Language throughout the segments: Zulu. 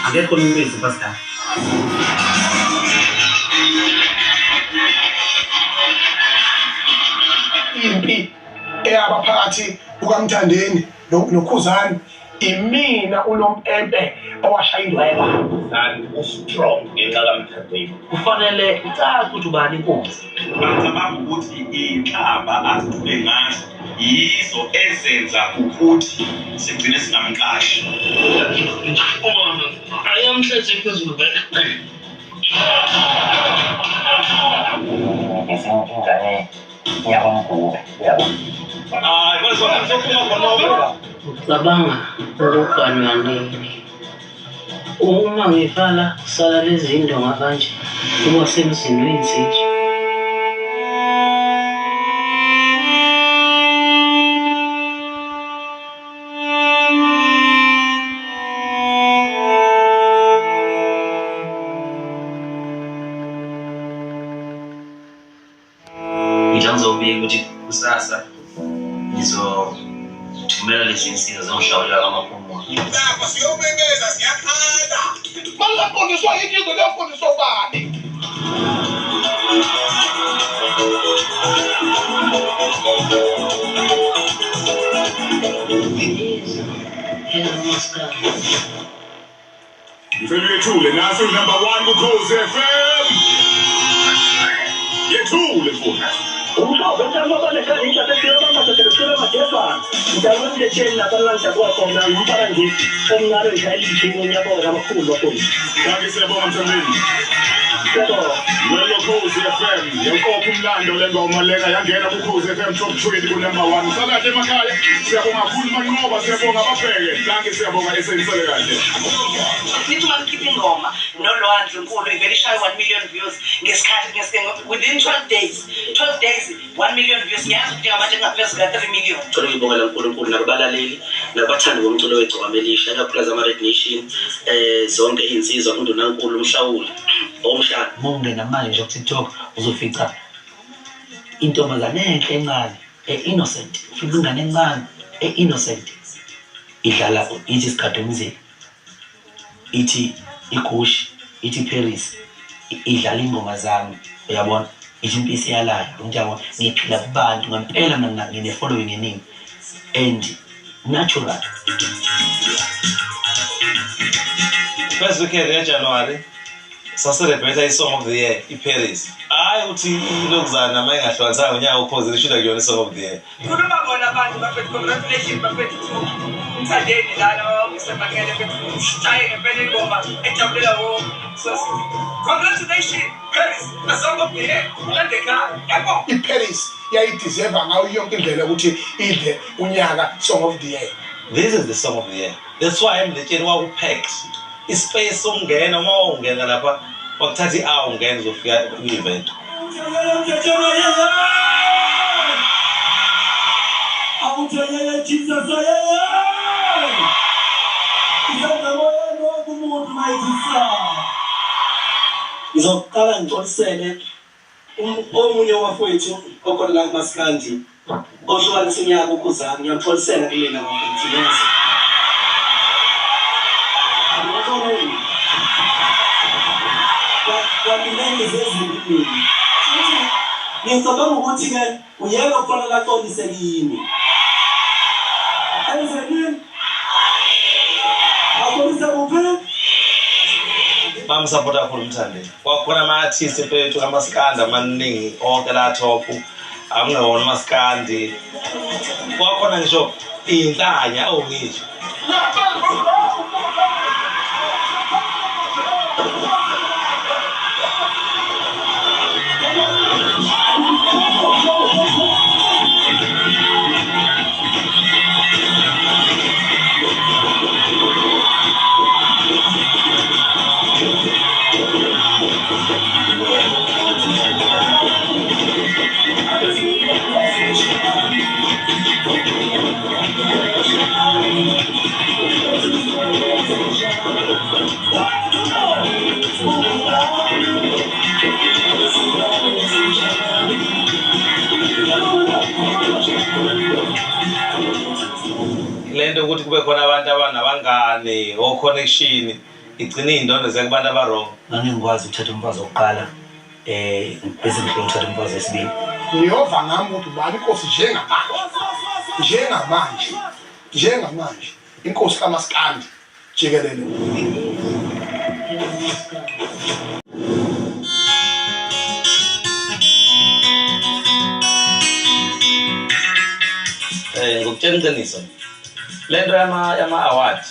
Akekho umuntu superstar. Impi eyabaphakathi kukaMthandeni noKhuzani imina uNompempe owashayindweba strong ngenxa kaMthandeni. Kufanele ucace ukuthi ubani inkosi. Bacabanga ukuthi inhlamba azithule ngazo yizo ezenza ukuthi sigcine singamqashi. Ayamhlethe phezulu vele. Ucabanga ukuganywa nini? Uma ngifala kusala lezi ndonga kanje kuba semzini wensizwe. Ngizobika ukuthi kusasa ngizothumela lezi insizwa zonhlawula amaphumulo. Lapha siyomemeza siyakhala. Malaqondiswa yinto lefundiswa bani? Ngithule naso number 1 kuKhozi FM. Yethule futhi. Umhlobo wesamabaleka intatheli yabamathathelwa majefa. Ngidalwe ngecheni nabalanda kwakhona umpara ngithi omncane ngayile ijini nyabo kakhulu bakhulu. Kanti siyabonga Mthandeni. Yebo. Lelo Khozi FM yonke umlando lengoma leka yangena kuKhozi FM top 20 ku number 1. Sakade emakhaya siyabonga kakhulu manqoba siyabonga ababheke. Kanti siyabonga esensele kahle. Nithi mangikhipha ingoma noLwandle Nkulu ivele ishaye 1 million views ngesikhathi within 12 days 1 million views ngiyazi ukuthi ngamanje ngaphezu ka 3 million. Ngicela ukubongela uNkulunkulu nakubalaleli nakubathandi bomculo wegcoma melisha kakhulukazi ama-Red Nation zonke izinsizwa uNdunankulu uMshawuli omshana. Mongena manje nje ku-TikTok uzofica intombazane enhle encane innocent ufika ingane encane innocent idlala ithi isikhathomzini ithi igushi ithi Paris idlala ingoma zami uyabona ithi impisi yalayo njalo ngiphila kubantu ngempela mina ngine following eningi and natural. First weekend ya January saselebrate i-Song of the Year iParis. Hayi uthi lokuzana mayengahlanganisanga unyaka uKhozi lishuda kuyona i-Song of the Year. Kuba bona abantu bafethu congratulations bafethu Mthandeni lana ngisemakele bafethu ushaye ngempela ingoma ejabulela wonke. So congratulations Paris, the Song of the Year. Ulandekhala. Yabo. iParis yayideserve ngayo yonke indlela ukuthi idle unyaka Song of the Year. This is the Song of the Year. That's why emletsheni wakupacked. Ispace ungena uma ungena lapha wakuthatha i-hour ungena uzofika ku-event. Awuthelele Jesus Ngizoqala ngixolisele omunye wafowethu okhona la kuMaskandi ohlukanisa unyaka uKhuzani ngiyamxolisela kulena ngomthikazi. Kwamilenge zezimini. Ngicabanga ukuthi ke uyeke ukufanele axolise kimi. Ayizeni. Axolise kuphi? Bamsupport kakhulu Mthandeni. Kwakhona ama-artist empethu kamaskandi amaningi onke la top. Angewona uMaskandi. Kwakhona ngisho inhlanya ngisho. Lento ukuthi kube khona abantu abanabangane o connection igcine iy'ndondo zekubantu abarong. Ngangingikwazi ukuthatha umfazi wokuqala bese ngihlola ukuthatha umfazi wesibili. Ngiyova ngami ukuthi ubani inkosi njengamanje inkosi kaMaskandi jikelele. Ngokutshela iqiniso lento yama-award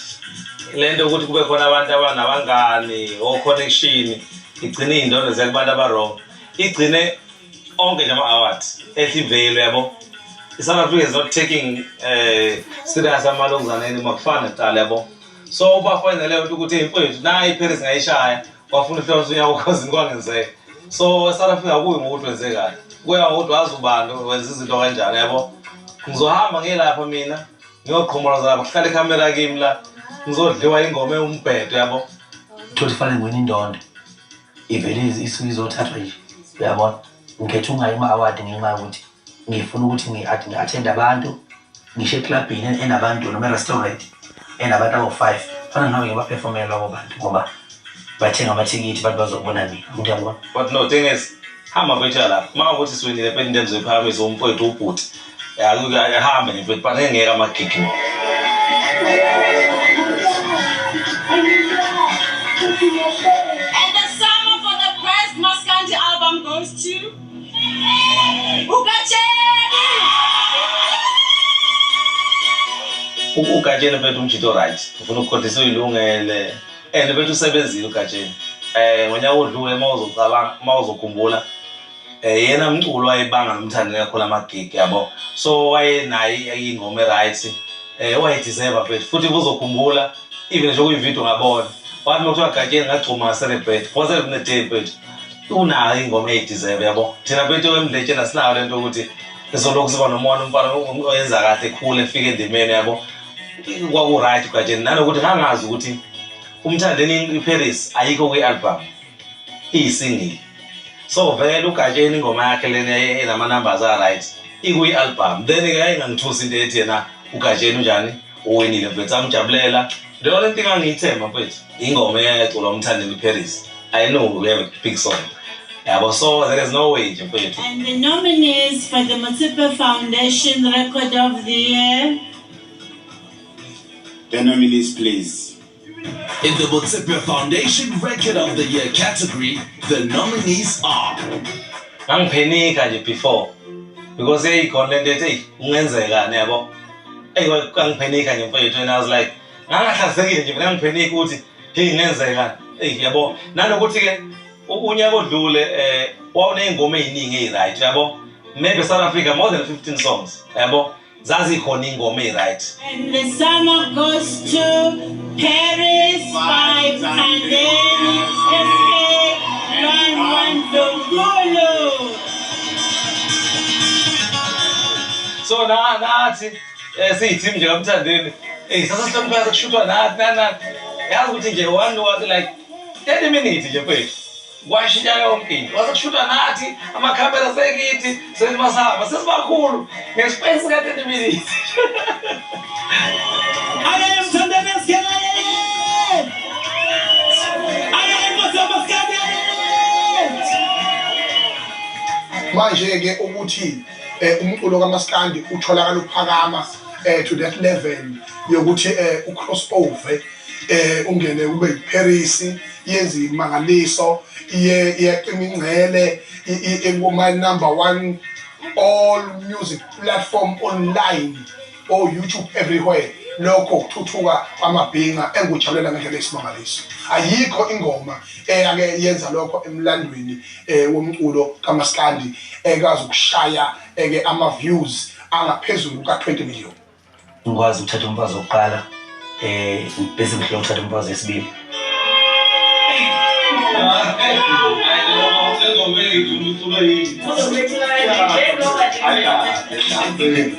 lento ukuthi kube khona abantu abanabangani o-connection igcine iy'ndondo zekubantu abarong igcine onke nje ama-award ehlivelo yabo. I-South Africa is not taking serious amalonguzaneni makufana kuqala yabo. So ubafanele ukuthi imfowethu nayi iParis ngayishaya wafuna uhlonza unyawo ukhosini kwangenzeka. So South Africa kuyi ngokuthi wenze kahle kuya ngokuthi wazi ubani wenza izinto kanjani yabo. Ngizohamba ngilapha mina ngiyoqhumulaza lapha kuhlala ikhamera kimi la ngizodliwa ingoma eumbhedo yabo. Uthole fanele ngwena indondo ivele isuke izothathwa nje uyabona. Ngikhetha ungayi ama-award ngenxa yokuthi ngifuna ukuthi ngi-attend abantu ngisho eclubini enabantu noma e-restaurant enabantu abo-5 fanele ngabe ngibaperformele labo bantu ngoba bathenga amathikithi abantu bazokubona mina ukuthi yabona. But no thing is hamba mfethu lapha uma ukuthi siwinile phela into engizoyiphakamise umfowethu ubhuti ahambe nje mfethu but ngeke amagigi. And the summer for the best Maskandi album goes to uGatsheni mfethu umjito right ufuna ukukhohlisa uyilungele and mfethu usebenzile uGatsheni. Ngonyaka odlule mawuzokhumbula yena mculo wayebanga nomthandi kakhulu amagig yabo. So wayenayo ingoma right wayedeserve mfethu futhi uzokhumbula even nje kuyivideo ngabona wathi mawuthiwa Gatsheni ngagcuma celebrate for every day mfethu unayo ingoma eyideserve yabo. Thina mfethu wemdletsheni asinayo lento ukuthi sizolokhu siba nomona umfana oyenza kahle cool efike endimeni yabo. Kwaku-right uGatsheni nanokuthi ngangazi ukuthi umthandeni iParis ayikho kwi-album iyisingle. So vele uGatsheni ingoma yakhe lena enama-numbers a-right ikwi-album then-ke ayingangithusi into ethi yena uGatsheni unjani uwinile mfethu amjabulela. The only thing angiyithemba mfethu ingoma eyaculwa umthandeni iParis. I know we have a big song yabo, so there is no way nje mfethu. And the nominees for the Motsepe Foundation Record of the Year. The nominees, please. In the Motsepe Foundation Record of the Year category, the nominees are. Ngangiphenika nje before because ikhona lento ethi ungenzekani yabo. Ngangiphenika nje mfethu and I was like ngangahlanzekile nje ngangiphenika ukuthi hey ngenzekani yabo. Nanokuthi ke unyaka odlule wawuney'ngoma ey'ningi eyi-right yabo. Maybe South Africa more than 15 songs yabo zazikhona iy'ngoma eyi-right. And the summer goes to Paris by Thandeni SA Ndlonkulu. So nathi siyi-team nje kaMthandeni sasasihlonipheka sekushutwa nathi yazi ukuthi nje one like 30 minutes nje mfethu kwashintsha yonke into wasekushutwa nathi amakhamera sekithi sesibasahamba sesibakhulu ngespace ka-30 minutes. Ake Mthandeni esikelele. Ake inkosi yamaskandi. Manje-ke ukuthi umculo kaMaskandi utholakala uphakama to that level yokuthi ucross over ungene ube iParis yenza imangaliso iyaqima ingcele ingoma #1 all music platform online or YouTube everywhere. Lokho ukuthuthuka kwamabhinga engikujabulela ngendlela esimangaliso. Ayikho ingoma ake yenza lokho emlandweni womculo kaMaskandi ekwazi ukushaya ama views angaphezulu ka-20 million. Ngikwazi ukuthatha umfazi wokuqala bese ngihlola ukuthatha umfazi wesibili.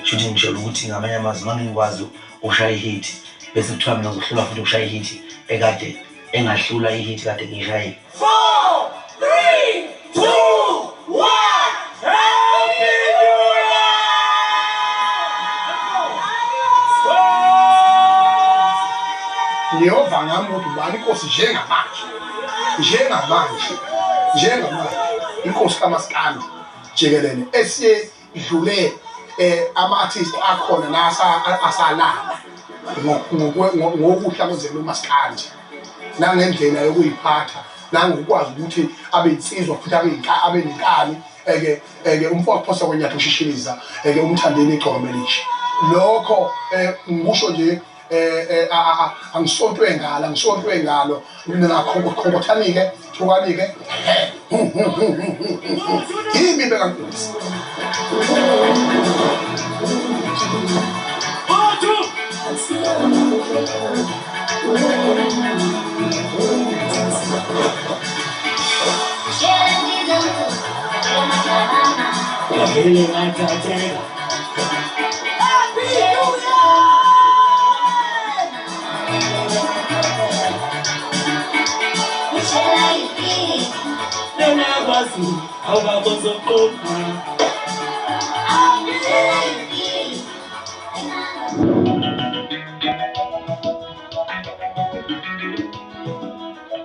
Shuthi ngisholo ukuthi ngamanye amazwi ngangikwazi ukushaya ihit bese kuthiwa mina ngizohlula futhi ukushaya ihit ekade engahlula ihit kade ngishayile. 4, 3, 2, 1. Yehova ngami ukuthi ubani inkosi njengamanje inkosi kaMaskandi jikelele esiye idlule ama-artist akhona asalala ngokuhlamuzela uMaskandi nangendlela yokuyiphatha nangokwazi ukuthi abe insizwa futhi abe nenkani umfowaphosa kwenyatha ushishiliza umthandeni igcomelisha lokho ngisho nje angisontwe ngalo nginakhonkothanike thukanike yimi bekankosi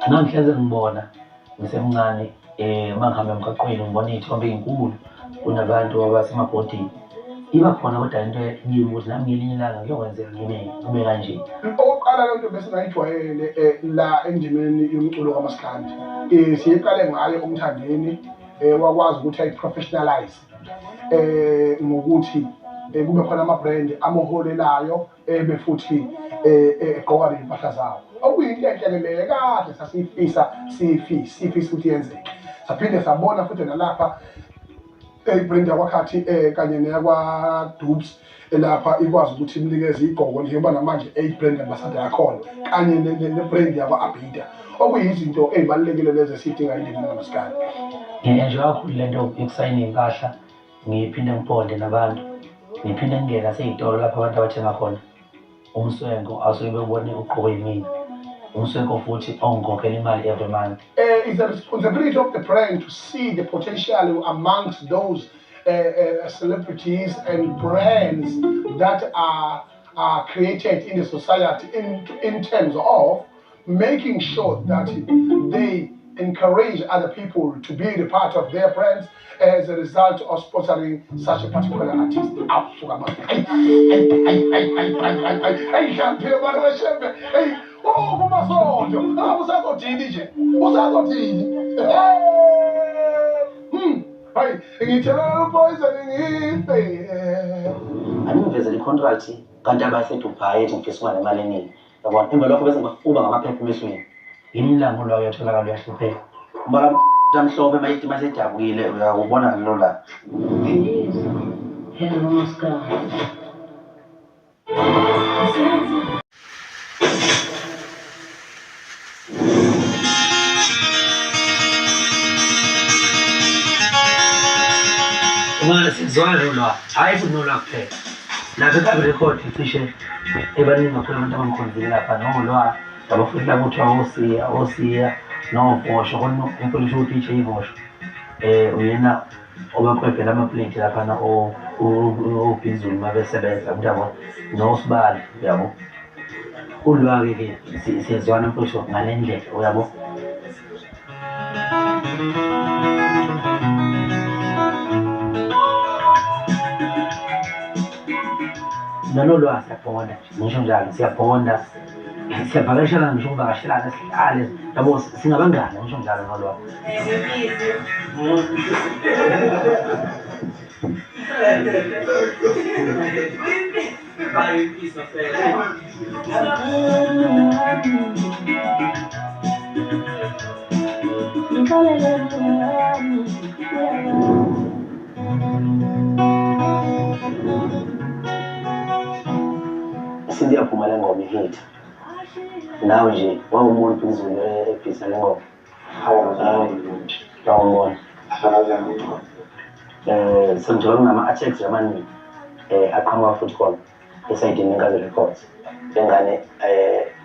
Nangihleze ngibona ngisemncane mangihamba emgaqweni ngibona iy'thombe ey'nkulu kunabantu abasemabhodini iba khona kodwa into yimi ukuthi nami ngelinye ilanga kuyokwenzeka ngibe kanje. Okokuqala lento bese ngayijwayele la endimeni yomculo kaMaskandi siyeqale ngayo umthandeni wakwazi ukuthi ayi-professionalize ngokuthi kube khona ama-brand amoholelayo futhi egqoka ney'mpahla zawo okuyinto enhleleleke kade sasiyifisa ukuthi yenzeke saphinde sabona futhi nalapha i-brand yakwakhathi kanye neyakwa-Dubs lapha ikwazi ukuthi imnikeze igqoko njengoba namanje 8 brand ambassador yakhona kanye ne-brand yakwa-Abida okuyizinto ey'balulekile lezo esiyidinga endimeni kaMaskandi. Nje kakhulu lento yokusayina iy'mpahla ngiphinde ngiponde nabantu ngiphinde ngingena sey'tolo lapho abantu abathenga khona umswenko asuke bewubone ugqoke yimina umswenko futhi ongikhokhela imali every month. It's the responsibility of the brand to see the potential amongst those celebrities and brands that are created in the society in terms of making sure that they encourage other people to be the part of their brands as a result of sponsoring such a particular artist. Angivezela i-contract kanti abaseDubai ethi ngifisa ukuba nemali eningi yabona emva lokho bese ngifuba ngamaphepha emehlweni yini ilanga olwayo uyatholakala uyahlupheka umbala mhlophe mayitima sedabukile uyakubona lo la hello Oscar Uma sizwana lo hayi kunolwa kuphela lapha kabe record cishe ebaningi kakhulu abantu abangikhonzile lapha nolwa abafuthi labo kuthiwa osiya novosho khona impolisho ukuthi itshe ivosho uyena obakhwephela amaplate laphana obhizulu mabesebenza uyabo nosibali uyabo ulwa-ke siyezwana mfowethu ngale ndlela uyabo nanolwa siyabonda ngisho njalo siyabonda siyavakashelana ngisho ukuvakashelana sihlale yabo singabangani ngisho njalo nolwa sindiyaphuma le ngoma ihit nawe nje wawumuntu uzulu ebhiza le ngoma awubona sengijola kunama-architects amaningi aqhamuka futhi khona esayidini yenkazi records engane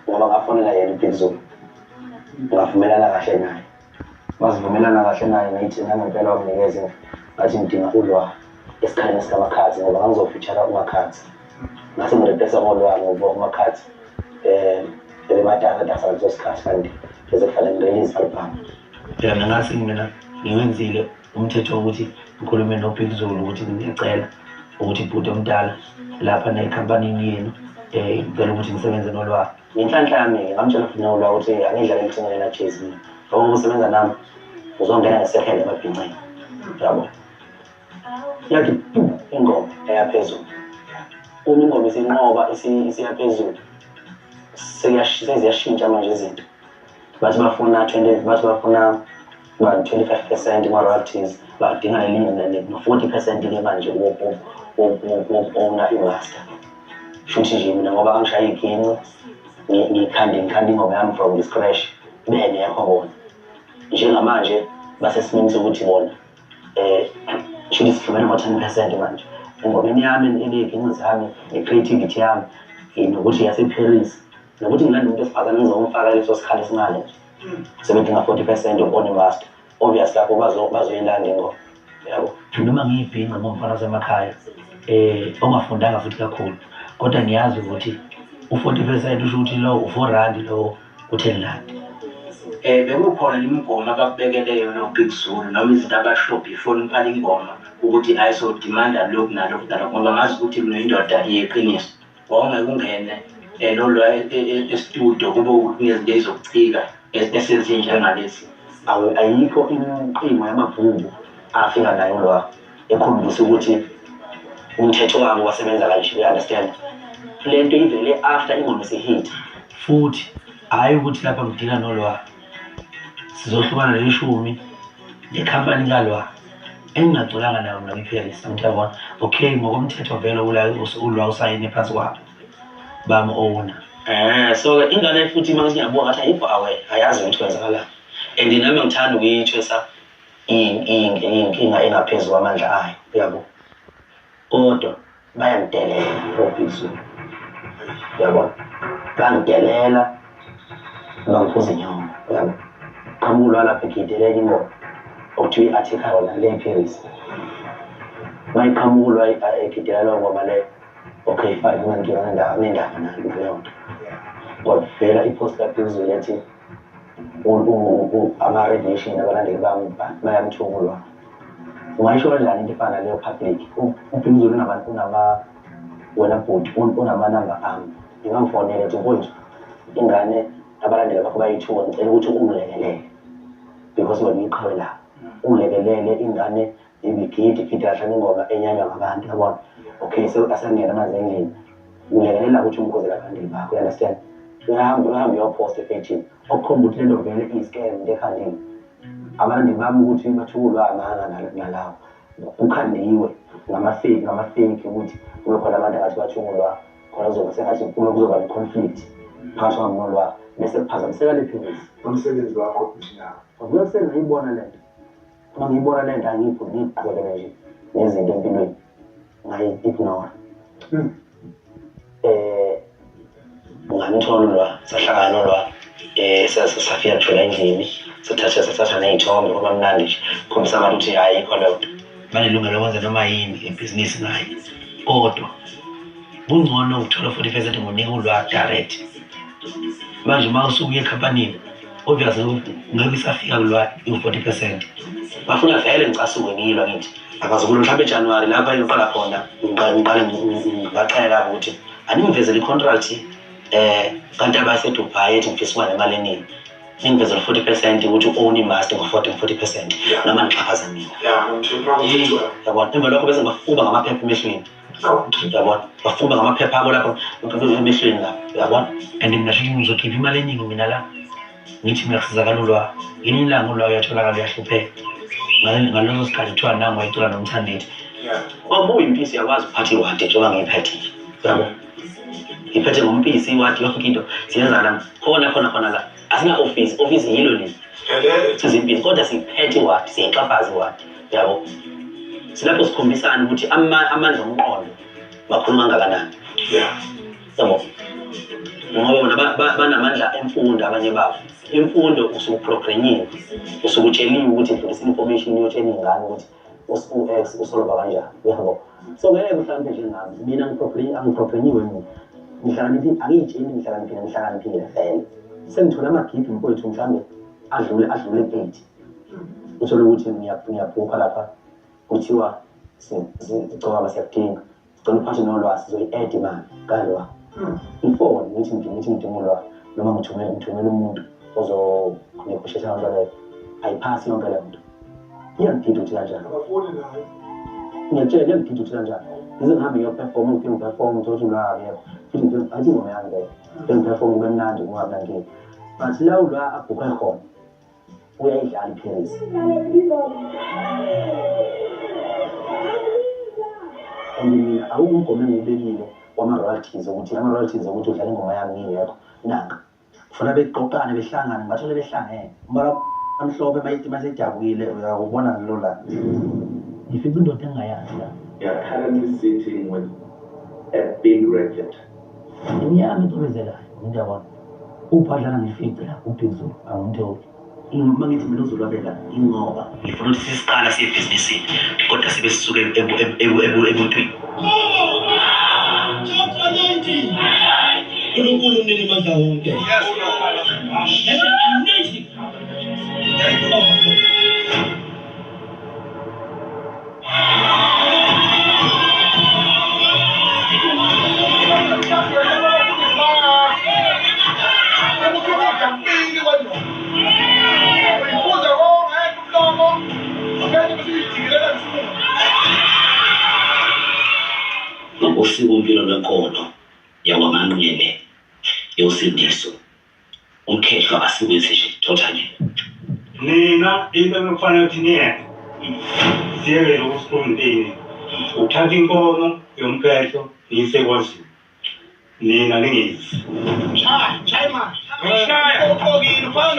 ngoba ngafonela yena uBig Zulu ngavumelana kahle naye wazivumelana kahle naye ngayithi nangempela wamnikeza ngathi ngidinga ulwa esikhaleni esikamakhathi ngoba ngangizofeature umakhathi ngase ngireplace ngolwa ngoba umakhathi Bebatasa leso sikhathi kanti bese kufanele ngirelease album. Phela ngingase mina ngiwenzile umthetho wokuthi ngikhulume noBig Zulu ukuthi ngiyacela ukuthi ibhuti omdala lapha nekhampanini yenu ngicela ukuthi ngisebenze nolwa. Ngenhlanhla yami ngamtshela futhi nolwa ukuthi angidlale emthini na Jazz mina. Ngoba usebenza nami uzongena ngesekhele emabhinqeni. Yabo. Yathi ingoma eyaphezulu. Uma ingoma isinqoba isiyaphezulu. Seziyashintsha manje izinto. Bathi bafuna 25% ma-royalties, badinga no-40% ke manje wona i-master. Futhi nje mina ngoba angishaya iginqo, ngikhanda ingoma yami from the scratch, bengekho bona. Njengamanje basesimeni sokuthi bona shuthi sihlobene ngo-10% manje. Engomeni yami eney'ginqo zami, ne-creativity yami, nokuthi yaseParis. Nokuthi ngilanda umuntu esifazane ngizomfaka leso sikhali esimali nje. Sebedinga 40% of on master. Obviously lapho bazoyilanda ingoma. Yabo. Noma ngiyibhinqa ngomfana wasemakhaya ongafundanga futhi kakhulu. Kodwa ngiyazi ukuthi u40% usho ukuthi lo u4 lo u10 rand. Bekukhona imigoma abakubekele yona uBig Zulu noma izinto abasho before ngiphana ingoma ukuthi ayiso demanda lokhu nalokhu nalokhu ngoba ngazi ukuthi mina indoda yeqiniso. Wongeke ungene nolwa e-studio kube kunezinto ezizokucika esenzenje ngalesi. Ayikho inqimo yamabhuku afika nayo lwa ekhombisa ukuthi umthetho wabo wasebenza kanje, you understand? Lento ivele after ingoma isihit. Futhi hayi ukuthi lapha ngidila nolwa sizohlukana neshumi nekhampani kalwa engingacolanga nayo ngaphela ngiyabona. Okay, ngokomthetho vele ulwa usayine phansi kwabo bami owner. So ingane futhi manje ngiyabuka ngathi ayikho aware, ayazi ukuthi kwenzakala. And nami ngithanda ukuyithwesa inkinga engaphezulu kwamandla ayo, uyabo. Kodwa bayangidelela uBig Zulu. Uyabo. Bangidelela bangiphuza inyama, uyabo. Qhamulwa lapha egideleka ingoma. Okuthi i-article la le Paris. Mayiqhamulwa egidelela ngoma le. Okay, fine, ngiyona nendaba naleyo nto. Kodwa vela ipost kaBig Zulu yathi ama-radiation abalandeli bami bayamthungulwa. Ungasho kanjani into efana leyo public? uBig Zulu wena bhuti unamanamba ami. Ngingamfonela nje mfowethu ingane abalandeli bakho bayithuka ngicela ukuthi ungilekelele. Because wena uyiqhawe la. Ungilekelele ingane ibigidi yahlala ingoma enyanywa ngabantu, yabona. Okay, so asangena manje endlini. Ulekelela ukuthi umkhozela abandeli bakho, you understand? Uyahamba uyopost e-page. Okukhomba ukuthi lento vele i-scam into ekhandile. Abalandeli bami ukuthi bathulwa amanga nalawo. Ukhandiwe ngama-fake ukuthi kube khona abantu abathi bathungulwa khona kuzoba sengathi kuzoba ne-conflict phakathi kwami nolwa. Bese kuphazamiseka le-Paris. Umsebenzi wakho uthi nawo. Ngiyose ngiyibona lento. Uma ngiyibona lento angiyiqhubekele nje nezinto empilweni. Ngayi-ignore. Ngamtholwa sahlangana nolwa safika kuthola endlini sathatha ney'thombe ngoba mnandi nje khombisa abantu ukuthi ayikho leyo nto. Banelungelo lokwenza noma yini ebhizinisi ngayo. Kodwa kungcono ukuthola 40% ngonika ulwa direct. Manje uma usuke ekhampanini obviously ngeke isafika kulwa u40%. Bafuna vele ngicasuke ngiyilwa ngithi akazokulo mhlawumbe eJanuary lapha iqala khona ngiqale ngibaqhela ukuthi animvezele i-contract kanti abaseDubai ethi ngifisa ukuba nemali eningi. Ningivezele 40% ukuthi u-own i-master ngo-40%. Noma ngixhaphaza mina. Yabona, emva lokho bese ngibafumba ngamaphepha emehlweni. Yabona, bafumba ngamaphepha abo lapho emehlweni lapho, yabona. And ngingasho ngizokhipha imali eningi mina la. Ngithi mina kusizakala ulwa. Yini ilanga ulwa uyatholakala uyahlupheka. Ngaleso sikhathi kuthiwa nangu wayicula nomthandeti. Wabuya impisi yakwazi ukuphatha iwadi njengoba ngiyiphethe. Yabo. Ngiphethe ngompisi iwadi yonke into siyenza la khona la. Asina office yilo le. Sizimpisi kodwa siphethe iwadi, siyixhaphaza iwadi. Yabo. Silapho sikhombisana ukuthi amandla omqondo bakhuluma kangakanani. Yabo. Ngoba banamandla emfundo abanye babo. Imfundo usuprogrammiwe, usukutsheliwe ukuthi dlulisa information yotshela ingane ukuthi uX usolva kanjani, yabo. So ngeke mhlawumbe nje ngami mina ngiprogrammiwe mina ngihlakaniphile angiyitsheni ngihlakaniphile vele sengithola amagibhi mfowethu mhlawumbe adlule 8 uthola ukuthi ngiyaphupha lapha kuthiwa sicela siyakudinga sicela uphathe nolwazi sizoyi-add imali kalwa ifoni ngithi ngidinga ulwazi noma ngithumele umuntu ozonegotiate abantwana ayiphasi yonke le nto iyangiphinda ukuthi kanjani ngiyakutshela iyangiphinda ukuthi kanjani ngize ngihambe ngiyoperforma ngiperform ngithothi ulwazi yebo futhi athi ngoma yami leyo ngiperform kube mnandi kungabi nankinga but la ulwa abhukhe khona uyayidlala iParis and mina awungombe ngibekile wama-royalties ukuthi ukuthi udlala ingoma yami ngingekho nanga kufuna beqoqane behlangane ngibathole behlangene umbala amhlophe masejabukile uyakubona ngilo la ngifica indoda engingayazi la. You are currently sitting with a big record. Inyama etobezelayo ngiyabona ubhadlana ngifica la uphezulu angumtholi uma ngithi mina uzolwabela ingoba ngifuna ukuthi sisiqala siyebhizinisini kodwa sibe sisuke ebuntwini uNkulunkulu unile amandla wonke Usiko impilo lwenkolo yakwamanqele yosindiso umkhehlo asikwenze nje totally nina into ekufanele ukuthi niyenze siyekele ukusifundeni uthatha inkomo yomkhehlo niyisekwazini nina ningizi shaya manje shaya uqokile ufaka